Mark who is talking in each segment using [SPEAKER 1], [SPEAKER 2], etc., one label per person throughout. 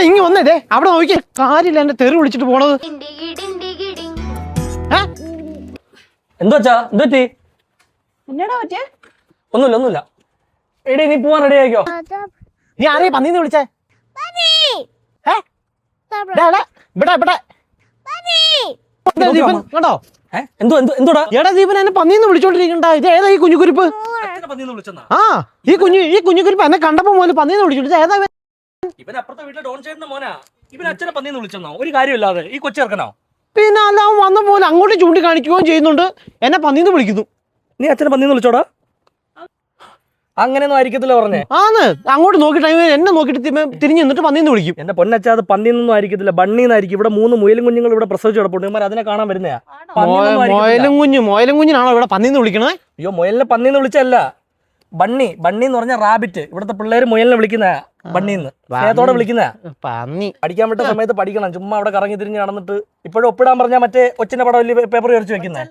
[SPEAKER 1] ഇങ്ങ വന്നേ അവിടെ നോക്കിയേ കാര്യമില്ല എന്റെ തെറി വിളിച്ചിട്ട് പോണത്.
[SPEAKER 2] എന്തുവച്ചാ എന്തുപറ്റി? ഒന്നുമില്ല. എടീ നീ പോവാൻ റെഡി ആയിക്കോ.
[SPEAKER 1] നീ ആരെയും പന്നീന്ന് വിളിച്ചേ? കണ്ടോ
[SPEAKER 2] എന്തുടാ?
[SPEAKER 1] എടാ ദീപൻ എന്നെ പന്നീന്ന് വിളിച്ചോണ്ടിരിക്കണ്ട. ഇത് ഏതാ ഈ കുഞ്ഞുകുരിപ്പ്? ആ ഈ കുഞ്ഞുകുരിപ്പ് എന്നെ കണ്ടപ്പോ മുതൽ പന്നീന്ന് വിളിച്ചോണ്ട് ഏതാ?
[SPEAKER 2] ഇവൻ അപ്പുറത്തെ വീട്ടിലെ ഡോൺ ചേട്ടന്റെ മോനാ. ഇവൻ അച്ഛനെ പന്നീന്ന് വിളിച്ചെന്നോ? ഒരു കാര്യമില്ലാതെ ഈ കൊച്ചിറക്കനോ?
[SPEAKER 1] പിന്നെ അല്ല അവൻ വന്ന പോലെ അങ്ങോട്ട് ചൂണ്ടിക്കാണിക്കുകയും ചെയ്യുന്നുണ്ട്, എന്നെ പന്നീന്ന് വിളിക്കുന്നു.
[SPEAKER 2] നീ അച്ഛനെ പന്നീന്ന് വിളിച്ചോടാ? അങ്ങനെയൊന്നും ആയിരിക്കത്തില്ല പറഞ്ഞേ.
[SPEAKER 1] ആന്ന് അങ്ങോട്ട് നോക്കിട്ട് എന്നെ നോക്കിട്ട് തിരിഞ്ഞു നിന്നിട്ട് പന്നീന്ന് വിളിക്കും.
[SPEAKER 2] എന്റെ പൊന്നച്ചാ അത് പന്നീന്നൊന്നും ആയിരിക്കത്തില്ല, ബണ്ണീന്നായിരിക്കും. ഇവിടെ 3 മുയലും കുഞ്ഞുങ്ങൾ ഇവിടെ പ്രസവിച്ച് കിടപ്പുണ്ട്. ഇവന്മാർ അതിനെ കാണാൻ വരുന്നയാ.
[SPEAKER 1] മോയലും കുഞ്ഞിനാണോ ഇവിടെ പന്നീന്ന് വിളിക്കണേ?
[SPEAKER 2] അയ്യോ മുയലിനെ പന്നീന്ന് വിളിച്ചല്ല, ബണ്ണി എന്ന് പറഞ്ഞ റാബിറ്റ്. ഇവിടുത്തെ പിള്ളേര് മുയലിനെ വിളിക്കുന്ന ബണ്ണീന്ന്, സ്നേഹത്തോടെ വിളിക്കുന്ന.
[SPEAKER 1] പന്നി
[SPEAKER 2] പഠിക്കാൻ വിട്ട സമയത്ത് പഠിക്കണം. ചുമ്മാ അവിടെ കറങ്ങി തിരിഞ്ഞ് നടന്നിട്ട് ഇപ്പോഴും ഒപ്പിടാൻ പറഞ്ഞാൽ മറ്റേ കൊച്ചിന്റെ പടം വലിയ പേപ്പർ വരച്ച് വെക്കുന്നത്.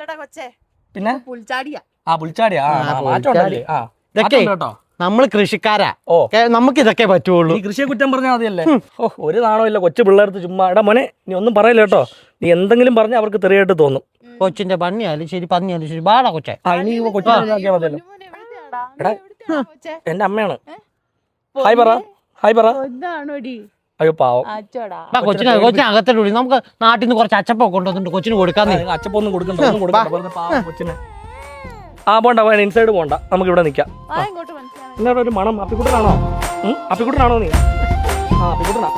[SPEAKER 2] പിന്നെ പുൽച്ചാടിയാ
[SPEAKER 1] ഇതൊക്കെ നമ്മള് കൃഷിക്കാരാ, നമുക്ക് ഇതൊക്കെ പറ്റുള്ളൂ.
[SPEAKER 2] ഈ കൃഷിയെ കുറ്റം പറഞ്ഞാൽ മതിയല്ലേ? ഒരു നാണോ ഇല്ല കൊച്ചു പിള്ളേർക്ക് ചുമ്മാ. എടാ മോനെ നീ ഒന്നും പറയില്ല കേട്ടോ. നീ എന്തെങ്കിലും പറഞ്ഞാൽ അവർക്ക് തെറിയായിട്ട് തോന്നും.
[SPEAKER 1] കൊച്ചിന്റെ പന്നിയാലും ശരി പന്നിയാലും ശരി ബാടാ കൊച്ചെ.
[SPEAKER 2] ഇനി കൊച്ചിനാക്കിയാൽ മതിയല്ലോ. എടാ എന്റെ അമ്മയാണ്. ഹായ് പറ. അയ്യോ പാവം
[SPEAKER 1] കൊച്ചിനകത്തോട്ട് വിളി. നമുക്ക് നാട്ടിൽ നിന്ന് കുറച്ച് അച്ചപ്പൊക്കെ കൊണ്ടുവന്നിട്ട് കൊച്ചിന് കൊടുക്കാന്ന്.
[SPEAKER 2] അച്ചപ്പൊന്നും കൊടുക്കണ്ട പാവം കൊച്ചിന്. പോണ്ട ഇൻസൈഡ് പോണ്ട, നമുക്ക് ഇവിടെ നിൽക്കാം. എന്നാ ഒരു മണം. അപ്പിക്കുട്ടനാണോ നീ? അപ്പിക്കുട്ടനാ